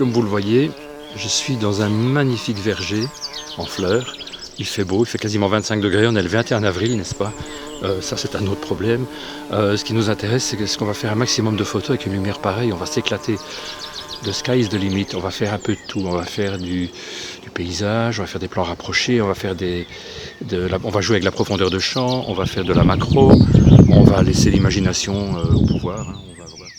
Comme vous le voyez, je suis dans un magnifique verger en fleurs. Il fait beau, il fait quasiment 25 degrés, on est le 21 avril, n'est-ce pas? Ça c'est un autre problème. Ce qui nous intéresse, c'est qu'on va faire un maximum de photos avec une lumière pareille, on va s'éclater. The sky is the limit, on va faire un peu de tout, on va faire du paysage, on va faire des plans rapprochés, on va faire on va jouer avec la profondeur de champ, on va faire de la macro, on va laisser l'imagination au pouvoir. Hein, on va voir.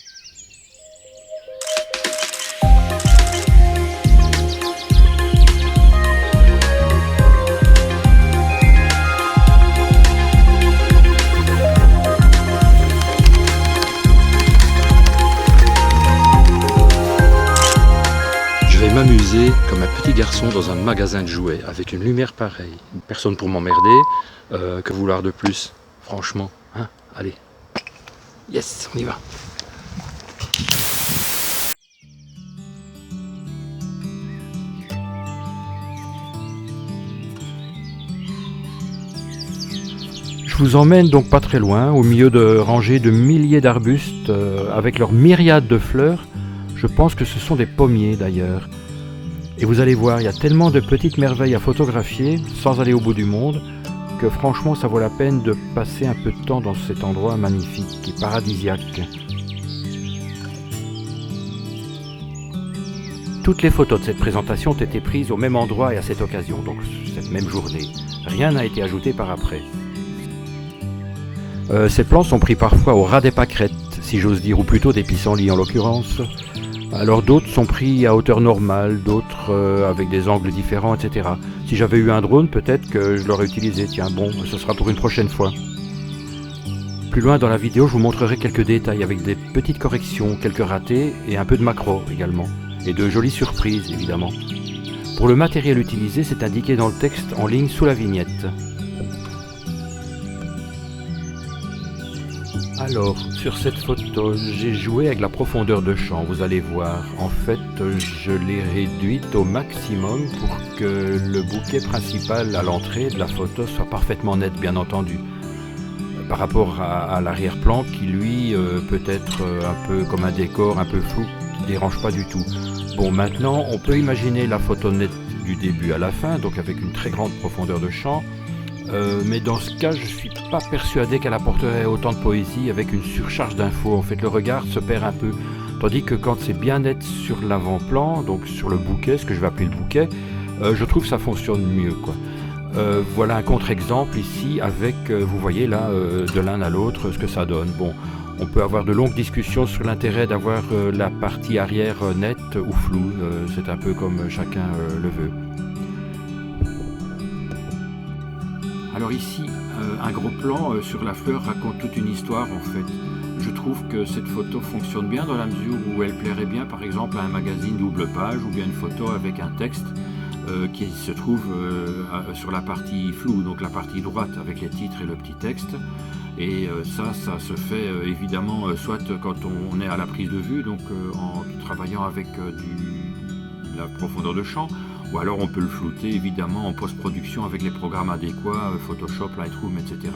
M'amuser comme un petit garçon dans un magasin de jouets avec une lumière pareille. Personne pour m'emmerder, que vouloir de plus, franchement, hein? Allez, yes, on y va. Je vous emmène donc pas très loin, au milieu de rangées de milliers d'arbustes avec leurs myriades de fleurs. Je pense que ce sont des pommiers d'ailleurs. Et vous allez voir, il y a tellement de petites merveilles à photographier, sans aller au bout du monde, que franchement ça vaut la peine de passer un peu de temps dans cet endroit magnifique et paradisiaque. Toutes les photos de cette présentation ont été prises au même endroit et à cette occasion, donc cette même journée. Rien n'a été ajouté par après. Ces plans sont pris parfois au ras des pâquerettes, si j'ose dire, ou plutôt des pissenlits en l'occurrence. Alors d'autres sont pris à hauteur normale, d'autres avec des angles différents, etc. Si j'avais eu un drone, peut-être que je l'aurais utilisé. Tiens, bon, ce sera pour une prochaine fois. Plus loin dans la vidéo, je vous montrerai quelques détails avec des petites corrections, quelques ratés et un peu de macro également. Et de jolies surprises, évidemment. Pour le matériel utilisé, c'est indiqué dans le texte en ligne sous la vignette. Alors, sur cette photo, j'ai joué avec la profondeur de champ, vous allez voir. En fait, je l'ai réduite au maximum pour que le bouquet principal à l'entrée de la photo soit parfaitement net, bien entendu. Par rapport à l'arrière-plan qui, lui, peut être un peu comme un décor, un peu flou, qui ne dérange pas du tout. Bon, maintenant, on peut imaginer la photo nette du début à la fin, donc avec une très grande profondeur de champ. Mais dans ce cas, je ne suis pas persuadé qu'elle apporterait autant de poésie avec une surcharge d'infos. En fait, le regard se perd un peu. Tandis que quand c'est bien net sur l'avant-plan, donc sur le bouquet, ce que je vais appeler le bouquet, je trouve que ça fonctionne mieux, quoi. Voilà un contre-exemple ici avec, vous voyez là, de l'un à l'autre, ce que ça donne. Bon, on peut avoir de longues discussions sur l'intérêt d'avoir la partie arrière nette ou floue. C'est un peu comme chacun le veut. Alors ici, un gros plan sur la fleur raconte toute une histoire en fait. Je trouve que cette photo fonctionne bien dans la mesure où elle plairait bien par exemple à un magazine double page ou bien une photo avec un texte qui se trouve sur la partie floue, donc la partie droite avec les titres et le petit texte. Et ça se fait évidemment soit quand on est à la prise de vue, donc en travaillant avec la profondeur de champ, ou alors on peut le flouter évidemment en post-production avec les programmes adéquats, Photoshop, Lightroom, etc.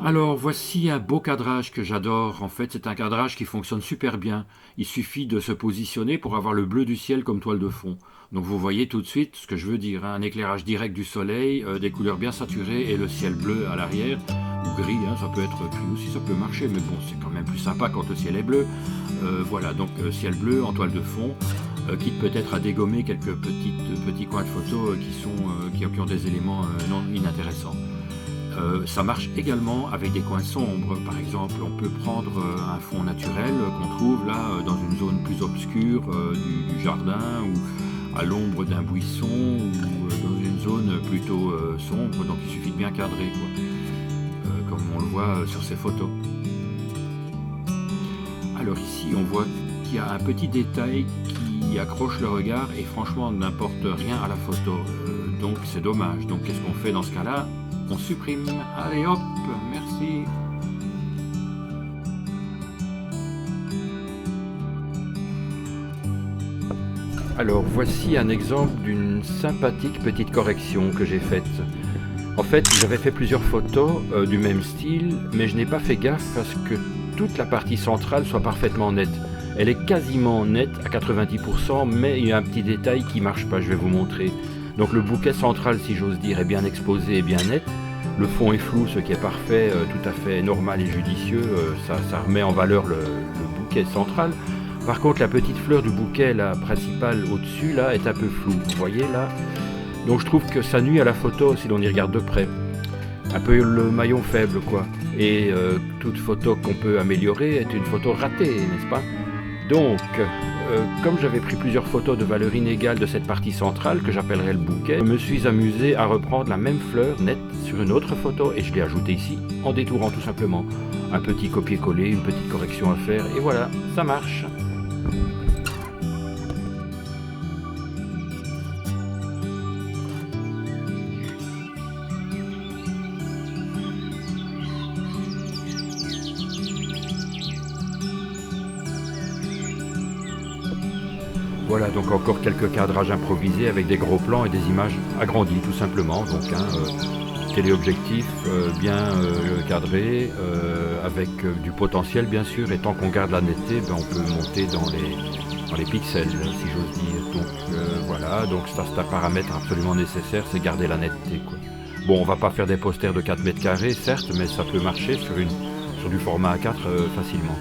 Alors voici un beau cadrage que j'adore. En fait, c'est un cadrage qui fonctionne super bien. Il suffit de se positionner pour avoir le bleu du ciel comme toile de fond. Donc vous voyez tout de suite ce que je veux dire, hein, un éclairage direct du soleil, des couleurs bien saturées et le ciel bleu à l'arrière, ou gris, hein, ça peut être gris aussi, ça peut marcher, mais bon, c'est quand même plus sympa quand le ciel est bleu. Voilà, donc ciel bleu en toile de fond, quitte peut-être à dégommer quelques petits coins de photo qui ont des éléments non inintéressants. Ça marche également avec des coins sombres. Par exemple, on peut prendre un fond naturel qu'on trouve là dans une zone plus obscure du jardin ou à l'ombre d'un buisson ou dans une zone plutôt sombre. Donc il suffit de bien cadrer, quoi, comme on le voit sur ces photos. Alors ici, on voit qu'il y a un petit détail qui accroche le regard et franchement n'apporte rien à la photo. Donc c'est dommage. Donc qu'est-ce qu'on fait dans ce cas-là ? On supprime. Allez hop, merci. Alors voici un exemple d'une sympathique petite correction que j'ai faite. En fait, j'avais fait plusieurs photos du même style, mais je n'ai pas fait gaffe à ce que toute la partie centrale soit parfaitement nette. Elle est quasiment nette à 90%, mais il y a un petit détail qui ne marche pas, je vais vous montrer. Donc le bouquet central, si j'ose dire, est bien exposé et bien net. Le fond est flou, ce qui est parfait, tout à fait normal et judicieux, ça remet en valeur le bouquet central. Par contre, la petite fleur du bouquet, la principale au-dessus, là, est un peu floue, vous voyez là. Donc je trouve que ça nuit à la photo si l'on y regarde de près. Un peu le maillon faible, quoi. Et toute photo qu'on peut améliorer est une photo ratée, n'est-ce pas? Donc, comme j'avais pris plusieurs photos de valeur inégale de cette partie centrale, que j'appellerai le bouquet, je me suis amusé à reprendre la même fleur nette sur une autre photo et je l'ai ajoutée ici, en détourant tout simplement. Un petit copier-coller, une petite correction à faire, et voilà, ça marche. Voilà, donc encore quelques cadrages improvisés avec des gros plans et des images agrandies tout simplement. Donc téléobjectif bien cadré, avec du potentiel bien sûr, et tant qu'on garde la netteté, on peut monter dans les pixels, si j'ose dire. Donc voilà, donc ça c'est un paramètre absolument nécessaire, c'est garder la netteté, quoi. Bon, on va pas faire des posters de 4 mètres carrés, certes, mais ça peut marcher sur du format A4 facilement.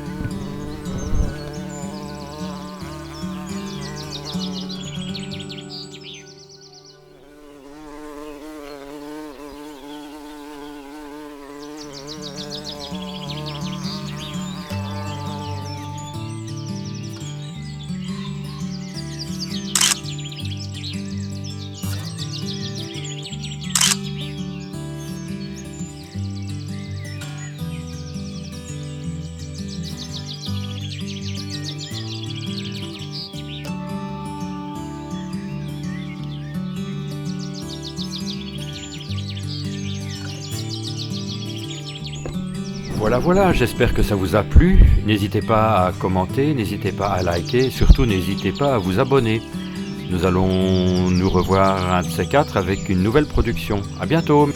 Voilà, j'espère que ça vous a plu. N'hésitez pas à commenter, n'hésitez pas à liker, surtout n'hésitez pas à vous abonner. Nous allons nous revoir un de ces quatre avec une nouvelle production. À bientôt!